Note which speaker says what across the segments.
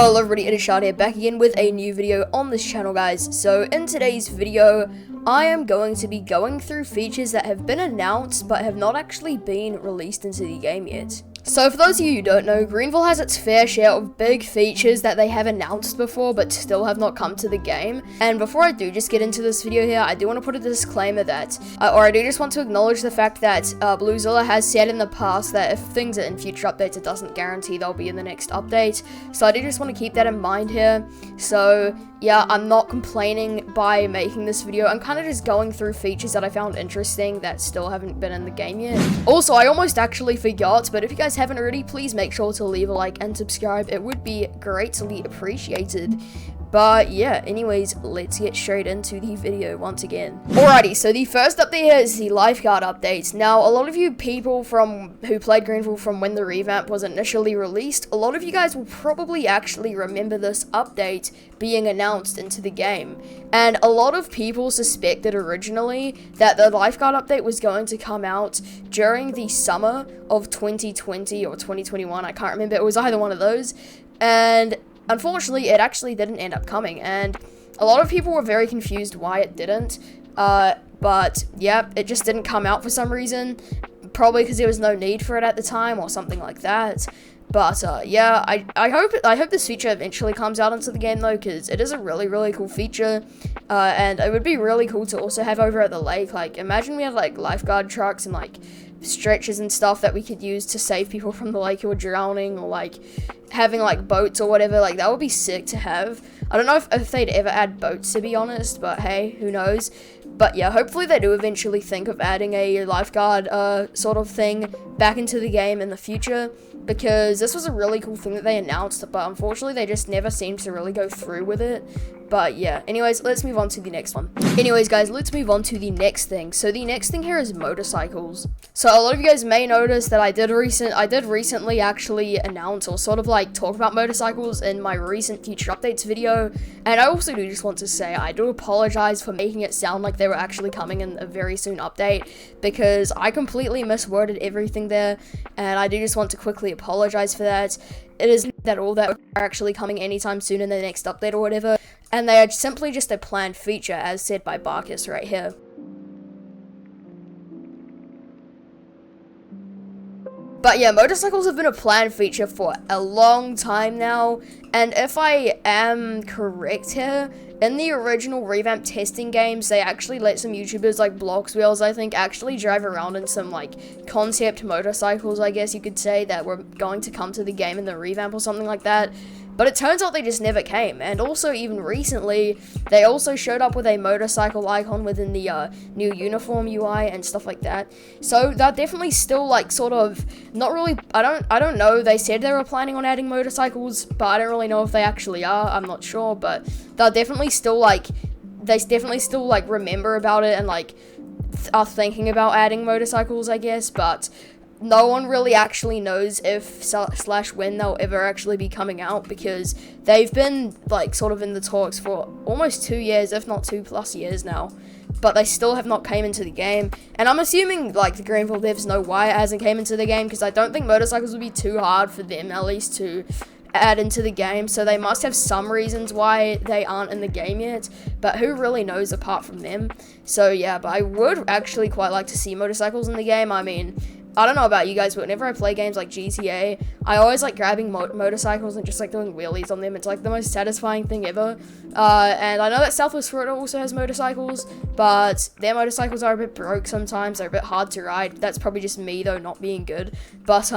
Speaker 1: Hello everybody, it is Shard here, back again with a new video on this channel, guys. So in today's video, I am going to be going through features that have been announced but have not actually been released into the game yet. So for those of you who don't know, Greenville has its fair share of big features that they have announced before but still have not come to the game. And before I do just get into this video here, I do want to put a disclaimer that, I do just want to acknowledge the fact that Bluezilla has said in the past that if things are in future updates, it doesn't guarantee they'll be in the next update. So I do just want to keep that in mind here. So yeah, I'm not complaining by making this video. I'm kind of just going through features that I found interesting that still haven't been in the game yet. Also, I almost actually forgot, but if you guys haven't already, please make sure to leave a like and subscribe. It would be greatly appreciated. But yeah, anyways, let's get straight into the video once again. Alrighty, so the first update here is the Lifeguard update. Now, a lot of you people who played Greenville from when the revamp was initially released, a lot of you guys will probably actually remember this update being announced into the game. And a lot of people suspected originally that the Lifeguard update was going to come out during the summer of 2020 or 2021, I can't remember, it was either one of those. And unfortunately, it actually didn't end up coming, and a lot of people were very confused why it didn't, but yeah, it just didn't come out for some reason, probably because there was no need for it at the time, or something like that. But yeah, I hope this feature eventually comes out into the game though, because it is a really cool feature, and it would be really cool to also have over at the lake. Like, imagine we had like lifeguard trucks and like stretchers and stuff that we could use to save people from the lake who are drowning, or like having like boats or whatever. Like, that would be sick to have. I don't know if they'd ever add boats, to be honest, but hey, who knows. But yeah, hopefully they do eventually think of adding a lifeguard sort of thing back into the game in the future, because this was a really cool thing that they announced, but unfortunately they just never seemed to really go through with it. But yeah, anyways, let's move on to the next one. Anyways, guys, let's move on to the next thing. So the next thing here is motorcycles. So a lot of you guys may notice that I did recently actually announce or sort of like talk about motorcycles in my recent future updates video. And I also do just want to say I do apologize for making it sound like they were actually coming in a very soon update, because I completely misworded everything there, and I do just want to quickly apologize for that. It isn't at all that are actually coming anytime soon in the next update or whatever, and they are simply just a planned feature, as said by Barkus right here. But yeah, motorcycles have been a planned feature for a long time now, and if I am correct here, in the original revamp testing games, they actually let some YouTubers like Blocks Wheels, I think, actually drive around in some like concept motorcycles, I guess you could say, that were going to come to the game in the revamp or something like that. But it turns out they just never came. And also, even recently, they also showed up with a motorcycle icon within the new uniform UI and stuff like that. So they're definitely still like sort of not really. I don't know. They said they were planning on adding motorcycles, but I don't really know if they actually are. I'm not sure, but they're definitely still like remember about it and like are thinking about adding motorcycles, I guess. But no one really actually knows if / when they'll ever actually be coming out, because they've been like sort of in the talks for almost 2 years, if not 2+ years now, but they still have not came into the game. And I'm assuming like the Greenville devs know why it hasn't came into the game, because I don't think motorcycles would be too hard for them at least to add into the game, so they must have some reasons why they aren't in the game yet, but who really knows apart from them. So yeah, but I would actually quite like to see motorcycles in the game. I mean, I don't know about you guys, but whenever I play games like GTA, I always like grabbing motorcycles and just like doing wheelies on them. It's like the most satisfying thing ever. And I know that Southwest Florida also has motorcycles, but their motorcycles are a bit broke sometimes. They're a bit hard to ride. That's probably just me though, not being good. But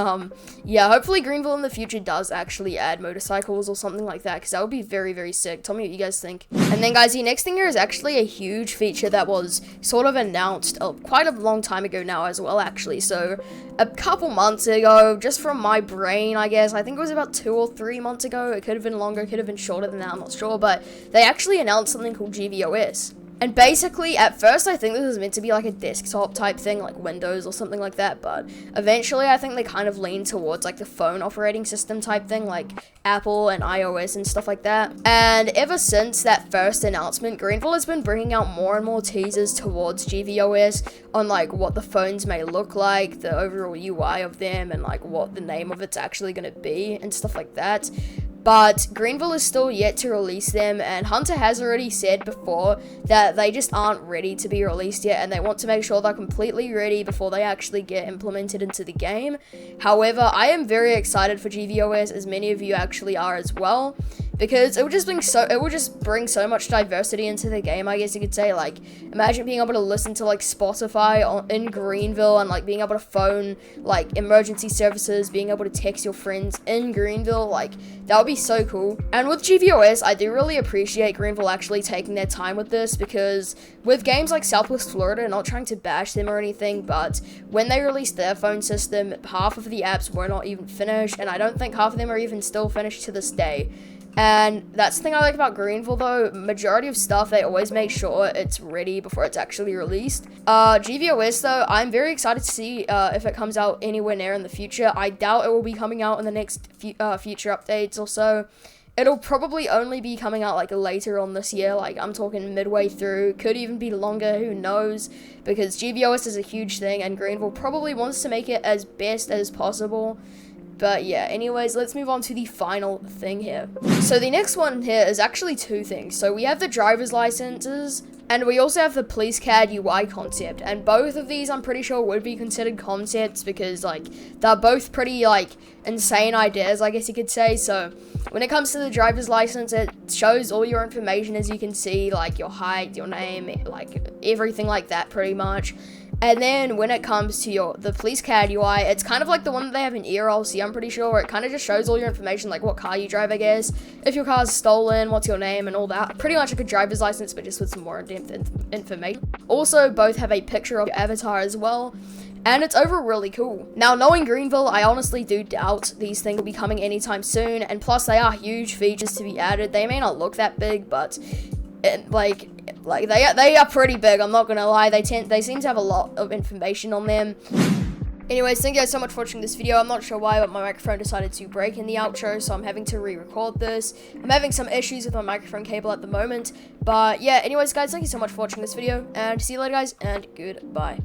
Speaker 1: yeah, hopefully Greenville in the future does actually add motorcycles or something like that, because that would be very sick. Tell me what you guys think. And then guys, the next thing here is actually a huge feature that was sort of announced quite a long time ago now as well, actually. So a couple months ago, just from my brain, I guess, I think it was about 2 or 3 months ago. It could have been longer, it could have been shorter than that, I'm not sure, but they actually announced something called GVOS. And basically, at first, I think this was meant to be like a desktop type thing, like Windows or something like that, but eventually, I think they kind of leaned towards like the phone operating system type thing, like Apple and iOS and stuff like that. And ever since that first announcement, Greenville has been bringing out more and more teasers towards GVOS on like what the phones may look like, the overall UI of them, and like what the name of it's actually going to be and stuff like that. but Greenville is still yet to release them, and Hunter has already said before that they just aren't ready to be released yet, and they want to make sure they're completely ready before they actually get implemented into the game. However, I am very excited for GVOS, as many of you actually are as well, because it would just bring so much diversity into the game, I guess you could say. Like, imagine being able to listen to like Spotify in Greenville, and like being able to phone like emergency services, being able to text your friends in Greenville. Like, that would be so cool. And with GVOS, I do really appreciate Greenville actually taking their time with this, because with games like Southwest Florida, not trying to bash them or anything, but when they released their phone system, half of the apps were not even finished, and I don't think half of them are even still finished to this day. And that's the thing I like about Greenville, though. Majority of stuff, they always make sure it's ready before it's actually released. GVOS, though, I'm very excited to see if it comes out anywhere near in the future. I doubt it will be coming out in the next future updates or so. It'll probably only be coming out like later on this year, like I'm talking midway through, could even be longer, who knows, because GVOS is a huge thing, and Greenville probably wants to make it as best as possible. But yeah, anyways, let's move on to the final thing here. So the next one here is actually two things. So we have the driver's licenses, and we also have the police CAD UI concept. And both of these, I'm pretty sure, would be considered concepts, because like they're both pretty like insane ideas, I guess you could say. So when it comes to the driver's license, it shows all your information, as you can see, like your height, your name, like everything like that pretty much. And then when it comes to the police CAD UI, it's kind of like the one that they have in ERLC, I'm pretty sure, where it kind of just shows all your information, like what car you drive, I guess, if your car's stolen, what's your name, and all that. Pretty much like a driver's license, but just with some more in-depth information. Also, both have a picture of your avatar as well, and it's overall really cool. Now, knowing Greenville, I honestly do doubt these things will be coming anytime soon, and plus they are huge features to be added. They may not look that big, but they are pretty big, I'm not gonna lie. They seem to have a lot of information on them. Anyways, thank you guys so much for watching this video. I'm not sure why, but my microphone decided to break in the outro, so I'm having to re-record this. I'm having some issues with my microphone cable at the moment, but yeah, anyways guys, thank you so much for watching this video, and see you later guys, and goodbye.